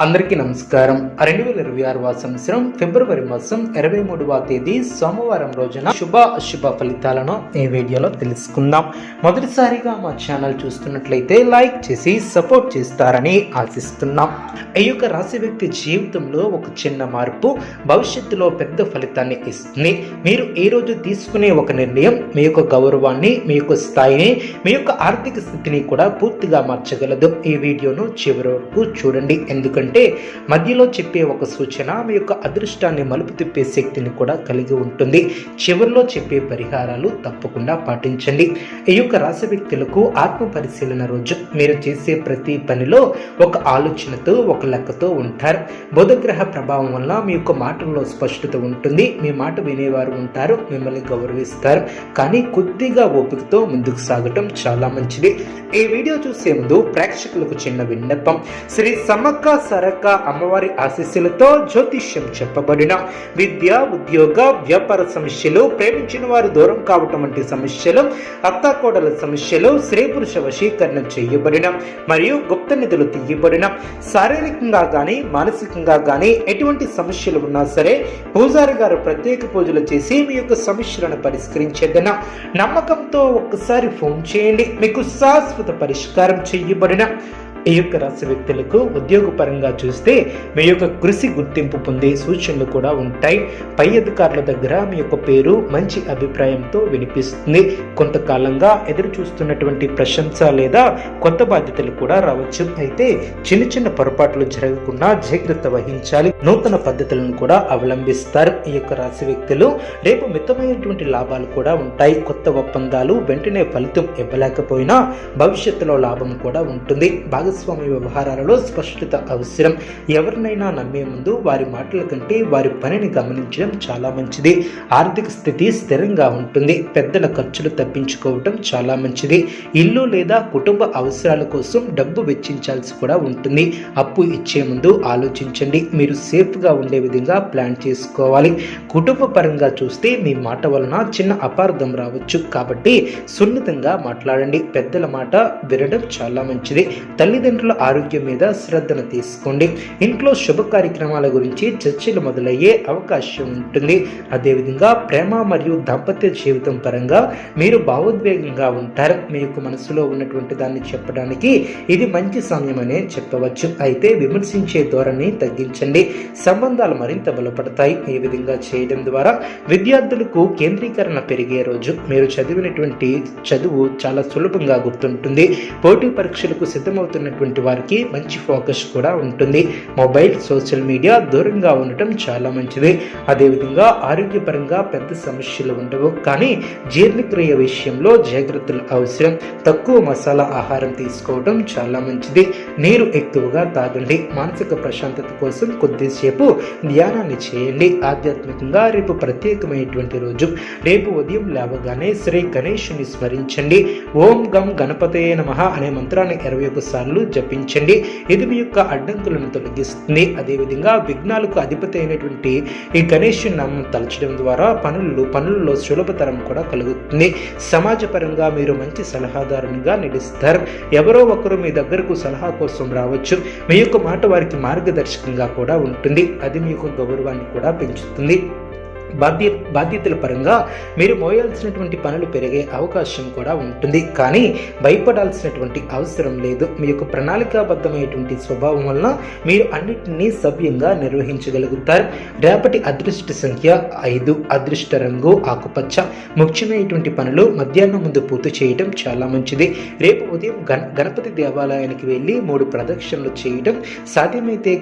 అందరికీ నమస్కారం. 2026 సంవత్సరం ఫిబ్రవరి మాసం 23వ తేదీ సోమవారం రోజున శుభ అశుభ ఫలితాలను ఈ వీడియోలో తెలుసుకుందాం. మొదటిసారిగా మా ఛానల్ చూస్తున్నట్లయితే లైక్ చేసి సపోర్ట్ చేస్తారని ఆశిస్తున్నాం. ఈ యొక్క రాశి వ్యక్తి జీవితంలో ఒక చిన్న మార్పు భవిష్యత్తులో పెద్ద ఫలితాన్ని ఇస్తుంది. మీరు ఈ రోజు తీసుకునే ఒక నిర్ణయం మీ యొక్క గౌరవాన్ని, మీ యొక్క స్థాయిని, మీ యొక్క ఆర్థిక స్థితిని కూడా పూర్తిగా మార్చగలదు. ఈ వీడియోను చివరి వరకు చూడండి, ఎందుకంటే మధ్యలో చెప్పే ఒక సూచన మీ యొక్క అదృష్టాన్ని మలుపు తిప్పే శక్తిని కూడా కలిగి ఉంటుంది. చివరిలో చెప్పే పరిహారాలు తప్పకుండా పాటించండి. ఈ యొక్క రాశి వ్యక్తులకు ఆత్మ పరిశీలన రోజు. మీరు చేసే ప్రతి పనిలో ఒక ఆలోచనతో, ఒక లెక్కతో ఉంటారు. బుధగ్రహ ప్రభావం వల్ల మీ యొక్క మాటల్లో స్పష్టత ఉంటుంది. మీ మాట వినేవారు ఉంటారు, మిమ్మల్ని గౌరవిస్తారు. కానీ కొద్దిగా ఓపికతో ముందుకు సాగటం చాలా మంచిది. ఈ వీడియో చూసే ముందు ప్రేక్షకులకు చిన్న విన్నపం. శ్రీ సమ్మక్క సరక్క అమ్మవారి ఆశీస్సులతో జ్యోతిష్యం చెప్పబడిన విద్య, ఉద్యోగ, వ్యాపార సమస్యలు, ప్రేమించిన వారు దూరం కావటం వంటి సమస్యలు, అత్తాకోడల సమస్యలు, స్త్రీ పురుష వశీకరణ చేయబడిన మరియు గుప్త నిధులు తీయబడిన, శారీరకంగా కానీ మానసికంగా కానీ ఎటువంటి సమస్యలు ఉన్నా సరే పూజారి గారు ప్రత్యేక పూజలు చేసి మీ యొక్క సమస్యలను పరిష్కరించేదన నమ్మకంతో ఒక్కసారి ఫోన్ చేయండి. మీకు శాశ్వత పరిష్కారం చేయబడిన ఈ యొక్క రాశి వ్యక్తులకు ఉద్యోగపరంగా చూస్తే మీ యొక్క కృషి గుర్తింపు పొందే సూచనలు కూడా ఉంటాయి. పై అధికారుల దగ్గర మీ యొక్క పేరు మంచి అభిప్రాయంతో వినిపిస్తుంది. కొంతకాలంగా ఎదురు చూస్తున్నటువంటి ప్రశంస లేదా కొత్త బాధ్యతలు కూడా రావచ్చు. అయితే చిన్న చిన్న పొరపాట్లు జరగకుండా జాగ్రత్త వహించాలి. నూతన పద్ధతులను కూడా అవలంబిస్తారు. ఈ యొక్క రాశి వ్యక్తులు రేపు మితమైనటువంటి లాభాలు కూడా ఉంటాయి. కొత్త ఒప్పందాలు వెంటనే ఫలితం ఇవ్వలేకపోయినా భవిష్యత్తులో లాభం కూడా ఉంటుంది. భాగస్వామి వ్యవహారాలలో స్పష్టత అవసరం. ఎవరినైనా నమ్మే ముందు వారి మాటల కంటే వారి పనిని గమనించడం చాలా మంచిది. ఆర్థిక స్థితి స్థిరంగా ఉంటుంది. పెద్దల ఖర్చులు తప్పించుకోవటం చాలా మంచిది. ఇల్లు లేదా కుటుంబ అవసరాల కోసం డబ్బు వెచ్చించాల్సి కూడా ఉంటుంది. అప్పు ఇచ్చే ముందు ఆలోచించండి. మీరు సేఫ్గా ఉండే విధంగా ప్లాన్ చేసుకోవాలి. కుటుంబ పరంగా చూస్తే మీ మాట వలన చిన్న అపార్థం రావచ్చు. కాబట్టి సున్నితంగా మాట్లాడండి. పెద్దల మాట వినడం చాలా మంచిది. తల్లిదండ్రుల ఆరోగ్యం మీద శ్రద్ధను తీసుకోండి. ఇంట్లో శుభ కార్యక్రమాల గురించి చర్చలు మొదలయ్యే అవకాశం ఉంటుంది. అదేవిధంగా ప్రేమ మరియు దాంపత్య జీవితం పరంగా మీరు భావోద్వేగంగా ఉంటారు. మీ యొక్క మనసులో ఉన్నటువంటి దాన్ని చెప్పడానికి ఇది మంచి సమయం అనే చెప్పవచ్చు. అయితే విమర్శించే ధోరణి తగ్గించండి. సంబంధాలు మరింత బలపడతాయి. ఈ విధంగా చేయడం ద్వారా విద్యార్థులకు కేంద్రీకరణ పెరిగే రోజు. మీరు చదివినటువంటి చదువు చాలా సులభంగా గుర్తుంటుంది. పోటీ పరీక్షలకు సిద్ధమవుతున్నటువంటి వారికి మంచి ఫోకస్ కూడా ఉంటుంది. మొబైల్, సోషల్ మీడియా దూరంగా ఉండటం చాలా మంచిది. అదేవిధంగా ఆరోగ్యపరంగా పెద్ద సమస్యలు ఉండవు. కానీ జీర్ణక్రియ విషయంలో జాగ్రత్తలు అవసరం. తక్కువ మసాలా ఆహారం తీసుకోవడం చాలా మంచిది. నీరు ఎక్కువగా తాగండి. మానసిక ప్రశాంతత కోసం కొద్దిసేపు ధ్యానాన్ని చేయండి. ఆధ్యాత్మికంగా రేపు ప్రత్యేకమైనటువంటి రోజు. రేపు ఉదయం లేవగానే శ్రీ గణేశుని స్మరించండి. ఓం గం గణపతయే నమః అనే మంత్రాన్ని 21 సార్లు జపించండి. ఇది మీ యొక్క అడ్డంకులను తొలగిస్తుంది. అదేవిధంగా విఘ్నాలకు అధిపతి అయినటువంటి ఈ గణేశుని నామం తలచడం ద్వారా పనులలో సులభతరం కూడా కలుగుతుంది. సమాజపరంగా మీరు మంచి సలహాదారునిగా నిలుస్తారు. ఎవరో ఒకరు మీ దగ్గరకు సలహా కోసం రావచ్చు. మీ యొక్క మాట వారికి మార్గదర్శకంగా కూడా ఉంటుంది. అది మీ యొక్క గౌరవాన్ని కూడా పెంచుతుంది. బాధ్యతల పరంగా మీరు మోయాల్సినటువంటి పనులు పెరిగే అవకాశం కూడా ఉంటుంది. కానీ భయపడాల్సినటువంటి అవసరం లేదు. మీ యొక్క ప్రణాళికాబద్ధమైనటువంటి స్వభావం వలన మీరు అన్నిటినీ సవ్యంగా నిర్వహించగలుగుతారు. రేపటి అదృష్ట సంఖ్య 5. అదృష్ట రంగు ఆకుపచ్చ. ముఖ్యమైనటువంటి పనులు మధ్యాహ్నం ముందు పూర్తి చేయడం చాలా మంచిది. రేపు ఉదయం గణపతి దేవాలయానికి వెళ్ళి 3 ప్రదక్షిణలు చేయడం, సాధ్యమైతే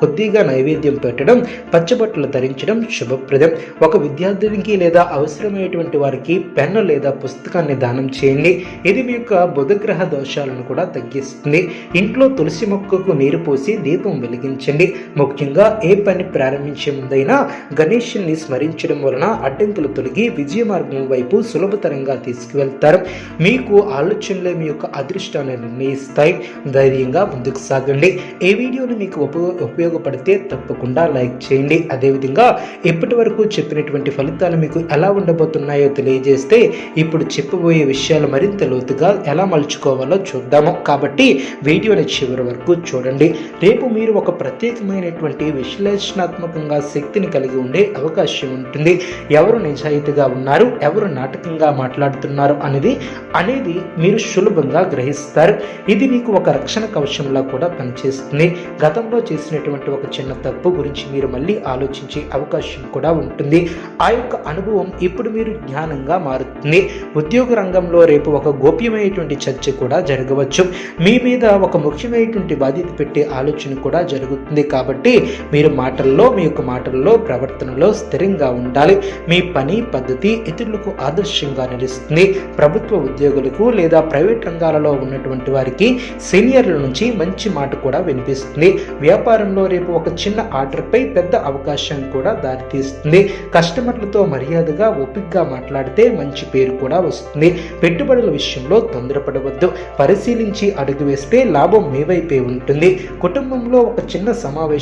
కొద్దిగా నైవేద్యం పెట్టడం, పచ్చబట్టలు ధరించడం శుభప్రదం. ఒక విద్యార్థినికి లేదా అవసరమైనటువంటి వారికి పెన్ను లేదా పుస్తకాన్ని దానం చేయండి. ఇది మీ యొక్క బుధగ్రహ దోషాలను కూడా తగ్గిస్తుంది. ఇంట్లో తులసి మొక్కకు నీరు పోసి దీపం వెలిగించండి. ముఖ్యంగా ఏ పని ప్రారంభించే ముందైనా గణేశుని స్మరించడం వలన అడ్డంకులు తొలగి విజయ మార్గం వైపు సులభతరంగా తీసుకువెళ్తారు. మీకు ఆలోచనలే మీ యొక్క అదృష్టాన్ని నిర్ణయిస్తాయి. ధైర్యంగా ముందుకు సాగండి. ఈ వీడియోని మీకు ఉపయోగ ఉపయోగపడితే తప్పకుండా లైక్ చేయండి. అదేవిధంగా ఇప్పటి వరకు చెప్పినటువంటి ఫలితాలు మీకు ఎలా ఉండబోతున్నాయో తెలియజేస్తే ఇప్పుడు చెప్పబోయే విషయాలు మరింత లోతుగా ఎలా మలుచుకోవాలో చూద్దాము. కాబట్టి వీడియోని చివరి వరకు చూడండి. రేపు మీరు ఒక ప్రత్యేకమైనటువంటి విశ్లేషణాత్మకంగా శక్తిని కలిగి ఉండే అవకాశం ఉంటుంది. ఎవరు నిజాయితీగా ఉన్నారు, ఎవరు నాటకంగా మాట్లాడుతున్నారు అనేది మీరు సులభంగా గ్రహిస్తారు. ఇది మీకు ఒక రక్షణ కవచంలా కూడా పనిచేస్తుంది. గతంలో చేసినటువంటి ఒక చిన్న తప్పు గురించి మీరు మళ్ళీ ఆలోచించే అవకాశం కూడా ఉంటుంది. ఆ యొక్క అనుభవం ఇప్పుడు మీరు జ్ఞానంగా మారుతుంది. ఉద్యోగ రంగంలో రేపు ఒక గోప్యమైనటువంటి చర్చ కూడా జరగవచ్చు. మీ మీద ఒక ముఖ్యమైనటువంటి బాధ్యత పెట్టే ఆలోచన కూడా జరుగుతుంది. కాబట్టి మీరు మీ యొక్క మాటల్లో ప్రవర్తనలో స్థిరంగా ఉండాలి. మీ పని పద్ధతి ఇతరులకు ఆదర్శంగా నిలుస్తుంది. ప్రభుత్వ ఉద్యోగులకు లేదా ప్రైవేట్ రంగాలలో ఉన్నటువంటి వారికి సీనియర్ల నుంచి మంచి మాట కూడా వినిపిస్తుంది. వ్యాపారంలో రేపు ఒక చిన్న ఆర్డర్పై పెద్ద అవకాశం కూడా దారితీస్తుంది. కస్టమర్లతో మర్యాదగా ఓపికగా మాట్లాడితే మంచి పేరు కూడా వస్తుంది. పెట్టుబడుల విషయంలో తొందరపడవద్దు. పరిశీలించి అడుగు వేస్తే లాభం మీ వైపే ఉంటుంది. కుటుంబంలో ఒక చిన్న సమావేశం